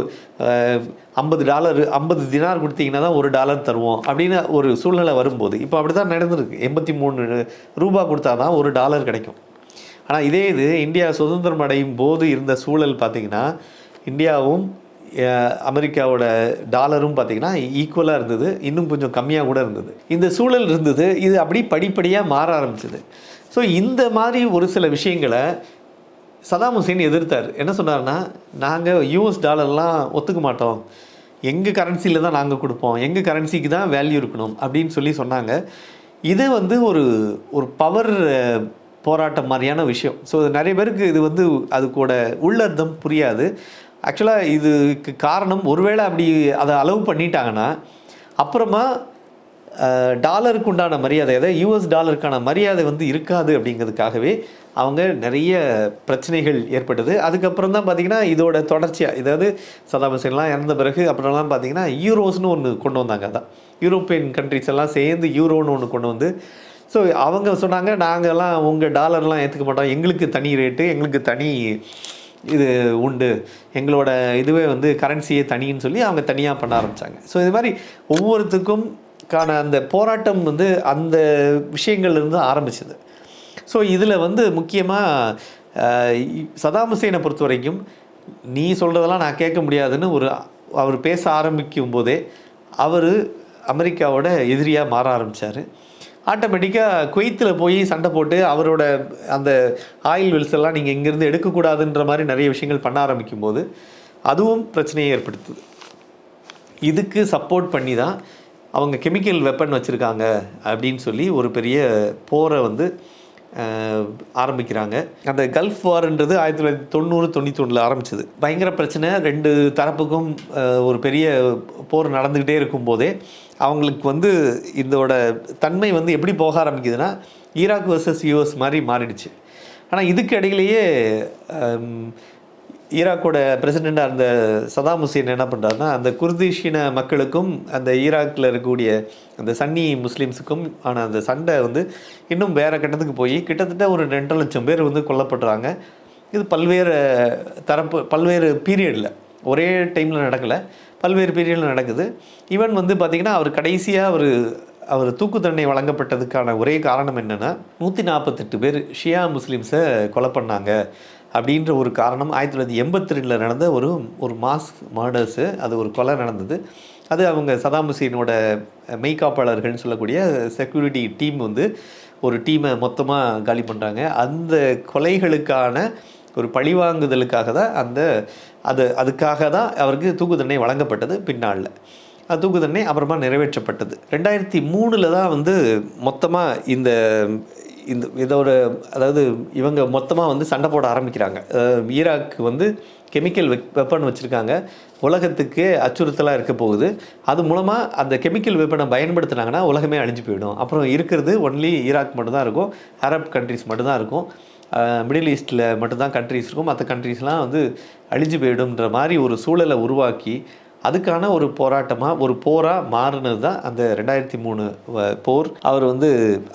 $50 தினார் கொடுத்தீங்கன்னா தான் $1 தருவோம் அப்படின்னு ஒரு சூழ்நிலை வரும்போது, இப்போ அப்படி தான் நடந்திருக்கு. 83 ரூபா கொடுத்தா தான் $1 கிடைக்கும். ஆனால் இதே இது இந்தியா சுதந்திரம் அடையும் போது இருந்த சூழல் பார்த்திங்கன்னா, இந்தியாவும் அமெரிக்காவோட டாலரும் பார்த்திங்கன்னா ஈக்குவலாக இருந்தது, இன்னும் கொஞ்சம் கம்மியாக கூட இருந்தது. இந்த சூழல் இருந்தது. இது அப்படி படிப்படியாக மாற ஆரம்பிச்சது. ஸோ இந்த மாதிரி ஒரு சில விஷயங்களை சதாம் ஹுசேன் எதிர்த்தார். என்ன சொன்னார்னா, நாங்கள் யூஎஸ் டாலர்லாம் ஒத்துக்க மாட்டோம், எங்கள் கரன்சியில் தான் நாங்கள் கொடுப்போம், எங்கள் கரன்சிக்கு தான் வேல்யூ இருக்கணும் அப்படின்னு சொன்னாங்க. இது வந்து ஒரு பவர் போராட்டம் மாதிரியான விஷயம். ஸோ நிறைய பேருக்கு இது வந்து அதுக்கூட உள்ளர்த்தம் புரியாது. ஆக்சுவலாக இதுக்கு காரணம், ஒருவேளை அப்படி அதை அலோவ் பண்ணிட்டாங்கன்னா அப்புறமா டாலருக்கு உண்டான மரியாதை, அதாவது யூஎஸ் டாலருக்கான மரியாதை வந்து இருக்காது அப்படிங்கிறதுக்காகவே அவங்க நிறைய பிரச்சனைகள் ஏற்பட்டது. அதுக்கப்புறம் தான் பார்த்திங்கன்னா இதோட தொடர்ச்சியாக, அதாவது சதாம் ஹுசேன்லாம் இறந்த பிறகு அப்புறம்லாம் பார்த்திங்கன்னா யூரோஸ்னு ஒன்று கொண்டு வந்தாங்க. அதான் யூரோப்பியன் கண்ட்ரிஸ் எல்லாம் சேர்ந்து யூரோன்னு ஒன்று கொண்டு வந்து, ஸோ அவங்க சொன்னாங்க, நாங்கள்லாம் உங்கள் டாலர்லாம் ஏற்றுக்க மாட்டோம், எங்களுக்கு தனி ரேட்டு, எங்களுக்கு தனி இது உண்டு, எங்களோட இதுவே வந்து கரன்சியே தனின்னு சொல்லி அவங்க தனியாக பண்ண ஆரம்பித்தாங்க. ஸோ இது மாதிரி ஒவ்வொருத்துக்கும் அந்த போராட்டம் வந்து அந்த விஷயங்கள்லேருந்து ஆரம்பிச்சது. ஸோ இதில் வந்து முக்கியமாக சதாம் ஹுசேனை பொறுத்த வரைக்கும் நீ சொல்கிறதெல்லாம் நான் கேட்க முடியாதுன்னு அவர் பேச ஆரம்பிக்கும் போதே அவர் அமெரிக்காவோட எதிரியாக மாற ஆரம்பித்தார். ஆட்டோமேட்டிக்காக குவைத்தில் போய் சண்டை போட்டு அவரோட அந்த ஆயில் வெல்ஸ் எல்லாம் நீங்கள் இங்கேருந்து எடுக்கக்கூடாதுன்ற மாதிரி நிறைய விஷயங்கள் பண்ண ஆரம்பிக்கும் போது அதுவும் பிரச்சனையை ஏற்படுத்துது. இதுக்கு சப்போர்ட் பண்ணி தான் அவங்க கெமிக்கல் வெப்பன் வச்சுருக்காங்க அப்படின்னு சொல்லி ஒரு பெரிய போரை வந்து ஆரம்பிக்கிறாங்க. அந்த கல்ஃப் வார்ன்றது 1990-91 ஆரம்பிச்சது. பயங்கர பிரச்சனை, 2 தரப்புக்கும் ஒரு பெரிய போர் நடந்துக்கிட்டே இருக்கும்போதே அவங்களுக்கு வந்து இதோட தன்மை வந்து எப்படி போக ஆரம்பிக்குதுன்னா, ஈராக் வர்சஸ் யூஎஸ் மாதிரி மாறிடுச்சு. ஆனால் இதுக்கு இடையிலேயே ஈராக்கோட பிரசிடெண்ட்டாக இருந்த சதாம் ஹுசேன் என்ன பண்ணுறாருன்னா, அந்த குர்திஷின மக்களுக்கும் அந்த ஈராக்கில் இருக்கக்கூடிய அந்த சன்னி முஸ்லீம்ஸுக்கும் ஆன அந்த சண்டை வந்து இன்னும் வேறு கட்டத்துக்கு போய் கிட்டத்தட்ட ஒரு 2.5 லட்சம் பேர் வந்து கொல்லப்படுறாங்க. இது பல்வேறு பீரியடில், ஒரே டைமில் நடக்கலை, பல்வேறு பீரியடில் நடக்குது. ஈவன் வந்து பார்த்திங்கன்னா அவர் கடைசியாக அவர் தூக்கு தண்டனை வழங்கப்பட்டதுக்கான ஒரே காரணம் என்னென்னா, 148 பேர் ஷியா முஸ்லீம்ஸை கொலை பண்ணாங்க அப்படின்ற ஒரு காரணம். 1982 நடந்த ஒரு மாஸ் மர்டர்ஸு, அது ஒரு கொலை நடந்தது. அது அவங்க சதாம் ஹுசேனோட மெய்காப்பாளர்கள்னு சொல்லக்கூடிய செக்யூரிட்டி டீம் வந்து ஒரு டீமை மொத்தமாக காலி பண்ணுறாங்க. அந்த கொலைகளுக்கான ஒரு பழிவாங்குதலுக்காக தான் அதுக்காக தான் அவருக்கு தூக்கு தண்டனை வழங்கப்பட்டது. பின்னாளில் தூக்கு தண்டனை அப்புறமா நிறைவேற்றப்பட்டது. 2003 தான் வந்து மொத்தமாக இந்த இந்த இதோட அதாவது இவங்க மொத்தமாக வந்து சண்டை போட ஆரம்பிக்கிறாங்க. ஈராக் வந்து கெமிக்கல் வெப்பன் வச்சுருக்காங்க, உலகத்துக்கு அச்சுறுத்தலாக இருக்க போகுது. அது மூலமாக அந்த கெமிக்கல் வெப்பனை பயன்படுத்தினாங்கன்னா உலகமே அழிஞ்சு போயிடும். அப்புறம் இருக்கிறது ஒன்லி ஈராக் மட்டும்தான் இருக்கும், அரப் கண்ட்ரிஸ் மட்டும்தான் இருக்கும், மிடில் ஈஸ்ட்டில் மட்டும்தான் கண்ட்ரிஸ் இருக்கும், மற்ற கண்ட்ரிஸ்லாம் வந்து அழிஞ்சு போயிடும்ன்ற மாதிரி ஒரு சூழலை உருவாக்கி அதுக்கான ஒரு போராட்டமாக ஒரு போராக மாறினது தான் அந்த 2003 போர். அவர் வந்து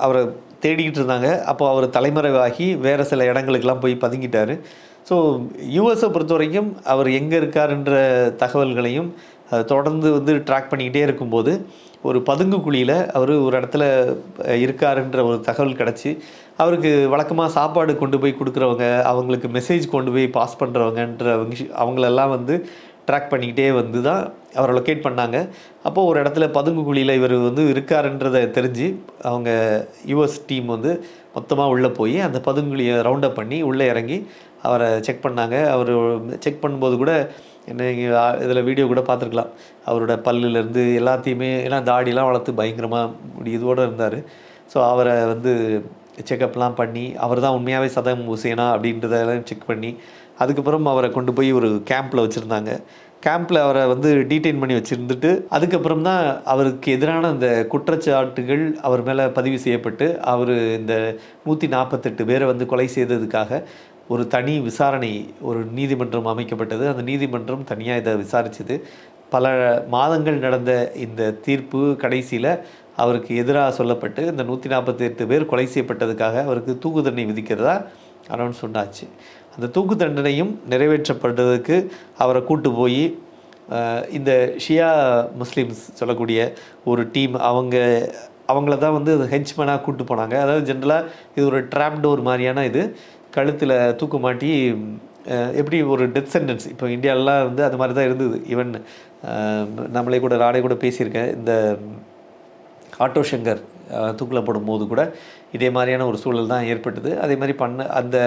அவரை தேடிக்கிட்டு இருந்தாங்க. அப்போ அவர் தலைமறைவாகி வேறு சில இடங்களுக்கெல்லாம் போய் பதுங்கிட்டார். ஸோ யூஎஸை பொறுத்த வரைக்கும் அவர் எங்கே இருக்காருன்ற தகவல்களையும் தொடர்ந்து வந்து ட்ராக் பண்ணிக்கிட்டே இருக்கும்போது ஒரு பதுங்கு குழியில் அவர் ஒரு இடத்துல இருக்காருன்ற ஒரு தகவல் கிடச்சி அவருக்கு வழக்கமாக சாப்பாடு கொண்டு போய் கொடுக்குறவங்க, அவங்களுக்கு மெசேஜ் கொண்டு போய் பாஸ் பண்ணுறவங்கன்ற அவங்களெல்லாம் வந்து ட்ராக் பண்ணிக்கிட்டே வந்து தான் அவரை லொக்கேட் பண்ணாங்க. அப்போது ஒரு இடத்துல பதுங்கு குழியில் இவர் வந்து இருக்காருன்றதை தெரிஞ்சு அவங்க யூஎஸ் டீம் வந்து மொத்தமாக உள்ளே போய் அந்த பதுங்குழியை ரவுண்டப் பண்ணி உள்ளே இறங்கி அவரை செக் பண்ணாங்க. அவர் செக் பண்ணும்போது கூட என்ன இதில் வீடியோ கூட பார்த்துருக்கலாம், அவரோட பல்லுலேருந்து எல்லாத்தையுமே எல்லாம் தாடிலாம் வளர்த்து பயங்கரமாக இதுவோடு இருந்தார். ஸோ அவரை வந்து செக்கப்லாம் பண்ணி அவர் தான் உண்மையாகவே சதாம் ஹுசேனா அப்படின்றதெல்லாம் செக் பண்ணி அதுக்கப்புறம் அவரை கொண்டு போய் ஒரு கேம்பில் வச்சுருந்தாங்க. கேம்பில் அவரை வந்து டீடைன் பண்ணி வச்சுருந்துட்டு அதுக்கப்புறம் தான் அவருக்கு எதிரான அந்த குற்றச்சாட்டுகள் அவர் மேலே பதிவு செய்யப்பட்டு அவர் இந்த 148 பேரை வந்து கொலை செய்ததுக்காக ஒரு தனி விசாரணை ஒரு நீதிமன்றம் அமைக்கப்பட்டது. அந்த நீதிமன்றம் தனியாக இதை விசாரிச்சது. பல மாதங்கள் நடந்த இந்த தீர்ப்பு கடைசியில் அவருக்கு எதிராக சொல்லப்பட்டு இந்த 148 பேர் கொலை செய்யப்பட்டதுக்காக அவருக்கு தூக்கு தண்டனை விதிக்கிறதா அனௌன்ஸ் சொன்னாச்சு. அந்த தூக்கு தண்டனையும் நிறைவேற்றப்பட்டதுக்கு அவரை கூட்டு போய் இந்த ஷியா முஸ்லீம்ஸ் சொல்லக்கூடிய ஒரு டீம் அவங்கள தான் வந்து ஹெஞ்ச்மேனாக கூட்டு போனாங்க. அதாவது ஜென்ரலாக இது ஒரு ட்ராப் டோர் மாதிரியான இது, கழுத்தில் தூக்கு மாட்டி எப்படி ஒரு டெத் சென்டென்ஸ் இப்போ இந்தியாவிலாம் வந்து அது மாதிரி தான் இருந்தது. ஈவன் நானே கூட பேசியிருக்கேன், இந்த ஆட்டோ ஷங்கர் தூக்கில் போடும்போது கூட இதே மாதிரியான ஒரு சூழல் தான் ஏற்பட்டது. அதே மாதிரி அந்த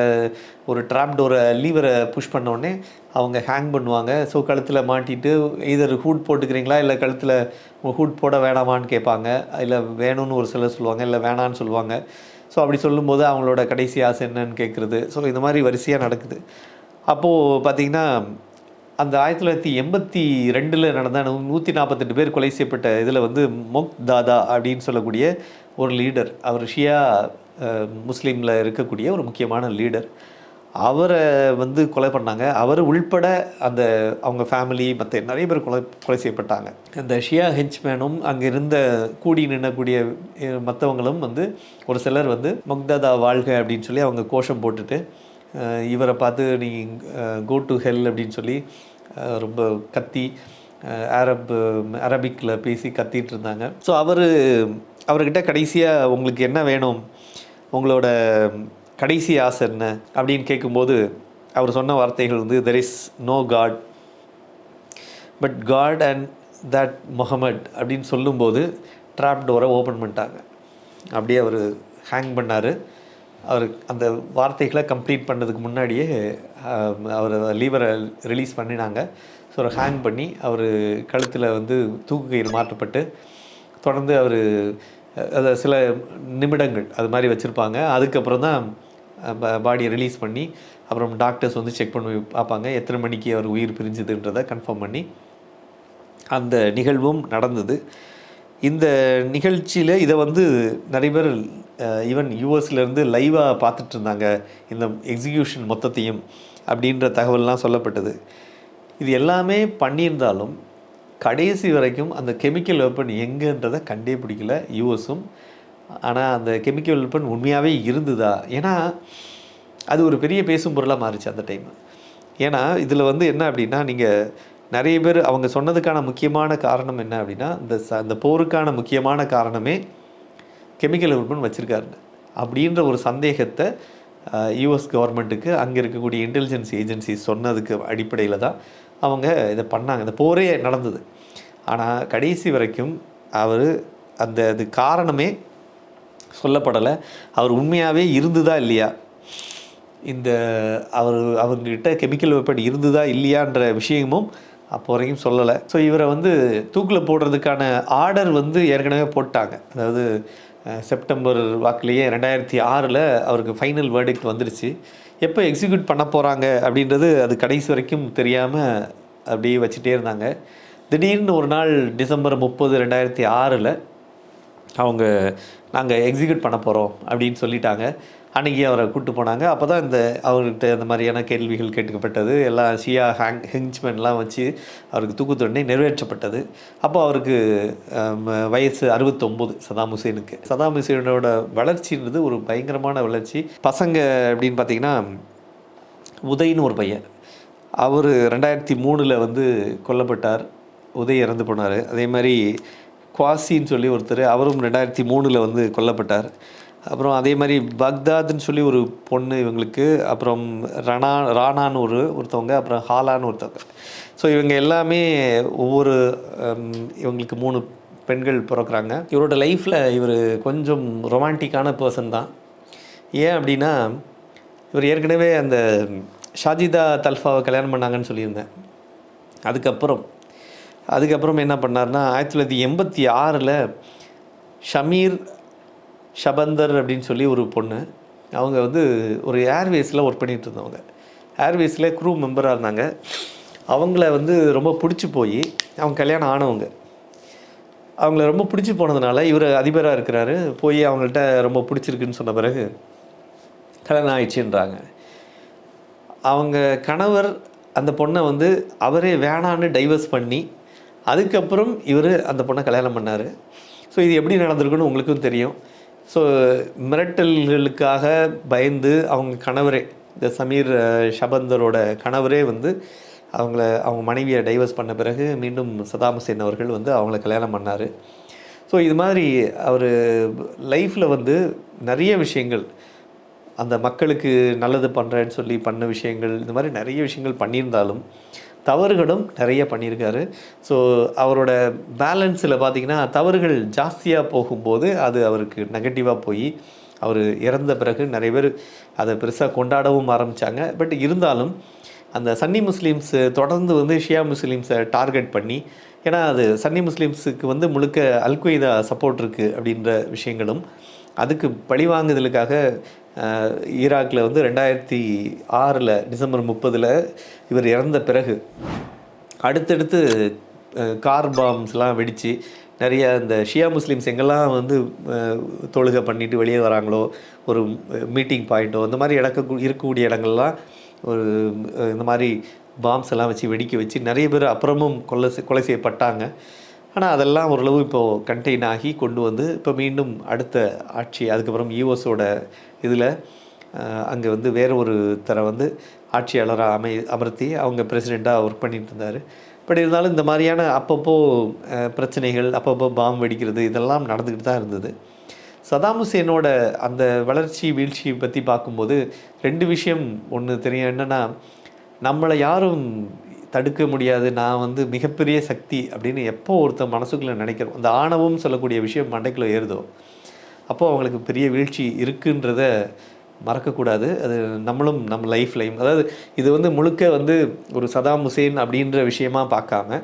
ஒரு ட்ராப் டோரை லீவரை புஷ் பண்ணோடனே அவங்க ஹேங் பண்ணுவாங்க. ஸோ கழுத்தில் மாட்டிட்டு இதர் ஹூட் போட்டுக்கிறீங்களா இல்லை கழுத்தில் ஹூட் போட வேணாமான்னு கேட்பாங்க. இல்லை வேணும்னு ஒரு சிலர் சொல்லுவாங்க, இல்லை வேணான்னு சொல்லுவாங்க. ஸோ அப்படி சொல்லும்போது அவங்களோட கடைசி ஆசை என்னன்னு கேட்குறது. ஸோ இந்த மாதிரி வரிசையாக நடக்குது. அப்போது பார்த்திங்கன்னா அந்த 1982 நடந்த 148 பேர் கொலை செய்யப்பட்ட இதில் வந்து மொக்தாதா அப்படின்னு சொல்லக்கூடிய ஒரு லீடர், அவர் ஷியா முஸ்லீமில் இருக்கக்கூடிய ஒரு முக்கியமான லீடர், அவரை வந்து கொலை பண்ணாங்க. அவர் உள்பட அவங்க ஃபேமிலி மற்ற நிறைய பேர் கொலை செய்யப்பட்டாங்க. அந்த ஷியா ஹெஞ்ச்மேனும் அங்கே இருந்த கூடி நின்னக்கூடிய மற்றவங்களும் வந்து ஒரு சிலர் வந்து மொக்தாதா வாழ்க அப்படின்னு சொல்லி அவங்க கோஷம் போட்டுட்டு இவரை பார்த்து நீ கோ டு ஹெல் அப்படின்னு சொல்லி ரொம்ப கத்தி அரபிக்கில் பேசி கத்திட்டு இருந்தாங்க. ஸோ அவர்கிட்ட கடைசியாக உங்களுக்கு என்ன வேணும், உங்களோட கடைசி ஆசை என்ன அப்படின்னு கேட்கும்போது அவர் சொன்ன வார்த்தைகள் வந்து there is no god but God and that Muhammad அப்படின்னு சொல்லும்போது ட்ராப் டோரை ஓப்பன் பண்ணிட்டாங்க. அப்படியே அவர் ஹேங் பண்ணார். அவர் அந்த வார்த்தைகளை கம்ப்ளீட் பண்ணதுக்கு முன்னாடியே அவர் லீவரை ரிலீஸ் பண்ணினாங்க. ஸோ அவர் ஹேங் பண்ணி அவர் கழுத்தில் வந்து தூக்கு கயிறு மாற்றப்பட்டு தொடர்ந்து அவர் அதை சில நிமிடங்கள் அது மாதிரி வச்சுருப்பாங்க. அதுக்கப்புறம் தான் பாடியை ரிலீஸ் பண்ணி அப்புறம் டாக்டர்ஸ் வந்து செக் பண்ணி பார்ப்பாங்க எத்தனை மணிக்கு அவர் உயிர் பிரிஞ்சுதுன்றதை கன்ஃபார்ம் பண்ணி அந்த நிகழ்வும் நடந்தது. இந்த நிகழ்ச்சியில் இதை வந்து நிறைய பேர் ஈவன் யூஎஸ்லேருந்து லைவாக பார்த்துட்டு இருந்தாங்க இந்த எக்ஸிக்யூஷன் மொத்தத்தையும் அப்படின்ற தகவல்லாம் சொல்லப்பட்டது. இது எல்லாமே பண்ணியிருந்தாலும் கடைசி வரைக்கும் அந்த கெமிக்கல் வெப்பன் எங்கன்றதை கண்டே பிடிக்கல யூஎஸும். ஆனால் அந்த கெமிக்கல் வெப்பன் உண்மையாகவே இருந்ததா, ஏன்னா அது ஒரு பெரிய பேசும் பொருளாக மாறிச்சு அந்த டைம். ஏன்னா இதில் வந்து என்ன அப்படின்னா, நீங்கள் நிறைய பேர் அவங்க சொன்னதுக்கான முக்கியமான காரணம் என்ன அப்படின்னா, இந்த போருக்கான முக்கியமான காரணமே கெமிக்கல் வெப்பன் வச்சுருக்காருன்னு அப்படின்ற ஒரு சந்தேகத்தை யூஎஸ் கவர்மெண்ட்டுக்கு அங்கே இருக்கக்கூடிய இன்டெலிஜென்ஸ் ஏஜென்சிஸ் சொன்னதுக்கு அடிப்படையில் தான் அவங்க இதை பண்ணாங்க. இந்த போரே நடந்தது. ஆனால் கடைசி வரைக்கும் அவர் அது காரணமே சொல்லப்படலை. அவர் உண்மையாகவே இருந்துதா இல்லையா, இந்த அவங்ககிட்ட கெமிக்கல் வெப்பன் இருந்துதா இல்லையான்ற விஷயமும் அப்போ வரைக்கும் சொல்லலை. ஸோ இவரை வந்து தூக்கில் போடுறதுக்கான ஆர்டர் வந்து ஏற்கனவே போட்டாங்க. அதாவது செப்டம்பர் வாக்கிலேயே 2006 அவருக்கு ஃபைனல் வேர்டிக்ட் வந்துடுச்சு. எப்போ எக்ஸிக்யூட் பண்ண போகிறாங்க அப்படின்றது அது கடைசி வரைக்கும் தெரியாமல் அப்படியே வச்சுட்டே இருந்தாங்க. திடீர்னு ஒரு நாள் டிசம்பர் 30, 2006 அவங்க நாங்கள் எக்ஸிக்யூட் பண்ண போகிறோம் அப்படின்னு சொல்லிட்டாங்க. அன்றைக்கி அவரை கூப்பிட்டு போனாங்க. அப்போ தான் அவர்கிட்ட இந்த மாதிரியான கேள்விகள் கேட்கப்பட்டது. எல்லாம் ஷியா ஹெஞ்ச்மென்லாம் வச்சு அவருக்கு தூக்கு தண்டனை நிறைவேற்றப்பட்டது. அப்போ அவருக்கு வயசு 69. சதாம் ஹுசேனுக்கு. சதாம் ஹுசேனோட வளர்ச்சின்றது ஒரு பயங்கரமான வளர்ச்சி. பசங்க அப்படின்னு பார்த்திங்கன்னா, உதய்னு ஒரு பையன், அவர் 2003 வந்து கொல்லப்பட்டார். உதய் இறந்து போனார். அதே மாதிரி குவாசின்னு சொல்லி ஒருத்தர், அவரும் 2003 வந்து கொல்லப்பட்டார். அப்புறம் அதே மாதிரி பக்தாத்னு சொல்லி ஒரு பொண்ணு இவங்களுக்கு, அப்புறம் ராணான்னு ஒருத்தவங்க, அப்புறம் ஹாலான்னு ஒருத்தவங்க. ஸோ இவங்க எல்லாமே ஒவ்வொரு இவங்களுக்கு 3 பெண்கள் பிறக்கிறாங்க. இவரோட லைஃப்பில் இவர் கொஞ்சம் ரொமான்டிக்கான பர்சன் தான். ஏன் அப்படின்னா, இவர் ஏற்கனவே அந்த ஷாஜிதா தல்ஃபாவை கல்யாணம் பண்ணாங்கன்னு சொல்லியிருந்தேன். அதுக்கப்புறம் என்ன பண்ணார்னா, 1986 ஷமீர் ஷபந்தர் அப்படின்னு சொல்லி ஒரு பொண்ணு, அவங்க வந்து ஒரு ஏர்வேஸில் ஒர்க் பண்ணிகிட்டு இருந்தவங்க. ஏர்வேஸில் க்ரூ மெம்பராக இருந்தாங்க. அவங்கள வந்து ரொம்ப பிடிச்சி போய், அவங்க கல்யாணம் ஆனவங்க, அவங்கள ரொம்ப பிடிச்சி போனதுனால இவர் அதிபராக இருக்கிறாரு, போய் அவங்கள்ட்ட ரொம்ப பிடிச்சிருக்குன்னு சொன்ன பிறகு கல்யாணம் ஆயிடுச்சுன்றாங்க. அவங்க கணவர் அந்த பொண்ணை வந்து அவரே வேணான்னு டைவர்ஸ் பண்ணி, அதுக்கப்புறம் இவர் அந்த பொண்ணை கல்யாணம் பண்ணார். ஸோ இது எப்படி நடந்திருக்குன்னு உங்களுக்கும் தெரியும். ஸோ மிரட்டல்களுக்காக பயந்து அவங்க கணவரே, இந்த சமீர் ஷபந்தரோட கணவரே வந்து அவங்க மனைவியை டைவர்ஸ் பண்ண பிறகு மீண்டும் சதாம் ஹுசேன் அவர்கள் வந்து அவங்கள கல்யாணம் பண்ணார். ஸோ இது மாதிரி அவர் லைஃப்பில் வந்து நிறைய விஷயங்கள், அந்த மக்களுக்கு நல்லது பண்ணுறேன்னு சொல்லி பண்ண விஷயங்கள், இந்த மாதிரி நிறைய விஷயங்கள் பண்ணியிருந்தாலும் தவறுகளும் நிறைய பண்ணியிருக்காரு. ஸோ அவரோட பேலன்ஸில் பார்த்திங்கன்னா, தவறுகள் ஜாஸ்தியாக போகும்போது அது அவருக்கு நெகட்டிவாக போய் அவர் இறந்த பிறகு நிறைய பேர் அதை பெருசாக கொண்டாடவும் ஆரம்பித்தாங்க. பட் இருந்தாலும் அந்த சன்னி முஸ்லீம்ஸ் தொடர்ந்து வந்து ஷியா முஸ்லீம்ஸை டார்கெட் பண்ணி, ஏன்னா அது சன்னி முஸ்லீம்ஸுக்கு வந்து முழுக்க அல்கொய்தா சப்போர்ட் இருக்குது அப்படின்ற விஷயங்களும், அதுக்கு பழிவாங்குதலுக்காக ஈராக்கில் வந்து 2006 டிசம்பர் 30 இவர் இறந்த பிறகு அடுத்தடுத்து கார் பாம்ஸ்லாம் வெடித்து நிறைய இந்த ஷியா முஸ்லீம்ஸ் எங்கெல்லாம் வந்து தொழுகை பண்ணிவிட்டு வெளியே வராங்களோ, ஒரு மீட்டிங் பாயிண்ட்டோ, இந்த மாதிரி இருக்கக்கூடிய இடங்கள்லாம் ஒரு இந்த மாதிரி பாம்ஸ் எல்லாம் வச்சு வெடிக்க வச்சு நிறைய பேர் அப்புறமும் கொலை செய்யப்பட்டாங்க. ஆனால் அதெல்லாம் ஓரளவு இப்போது கண்டெயின் ஆகி கொண்டு வந்து இப்போ மீண்டும் அடுத்த ஆட்சி, அதுக்கப்புறம் யூஎஸோட இதில் அங்கே வந்து வேறு ஒருத்தரை வந்து ஆட்சியாளராக அமர்த்தி அவங்க பிரசிடெண்ட்டாக ஒர்க் பண்ணிட்டு இருந்தார். பட் இருந்தாலும் இந்த மாதிரியான அப்பப்போ பிரச்சனைகள், அப்பப்போ பாம் வெடிக்கிறது, இதெல்லாம் நடந்துக்கிட்டு தான் இருந்தது. சதாம் ஹுசேனோட அந்த வளர்ச்சி வீழ்ச்சி பற்றி பார்க்கும்போது 2 விஷயம் ஒன்று தெரியும். என்னென்னா, நம்மளை யாரும் தடுக்க முடியாது, நான் வந்து மிகப்பெரிய சக்தி அப்படின்னு எப்போ ஒருத்தர் மனசுக்குள்ளே நினைக்கிறோம், அந்த ஆணவம் சொல்லக்கூடிய விஷயம் மண்டைக்குள்ளே ஏறுதோ, அப்போது அவங்களுக்கு பெரிய வீழ்ச்சி இருக்குன்றத மறக்கக்கூடாது. அது நம்மளும் நம்ம லைஃப்லையும், அதாவது இது வந்து முழுக்க வந்து ஒரு சதாம் ஹுசேன் அப்படின்ற விஷயமாக பார்க்காம,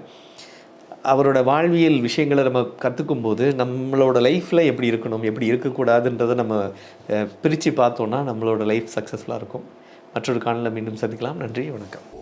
அவரோட வாழ்வியல் விஷயங்களை நம்ம கற்றுக்கும் போது நம்மளோட லைஃப்பில் எப்படி இருக்கணும், எப்படி இருக்கக்கூடாதுன்றதை நம்ம பிரித்து பார்த்தோன்னா நம்மளோட லைஃப் சக்ஸஸ்ஃபுல்லாக இருக்கும். மற்றொரு காணொளியில் மீண்டும் சந்திக்கலாம். நன்றி, வணக்கம்.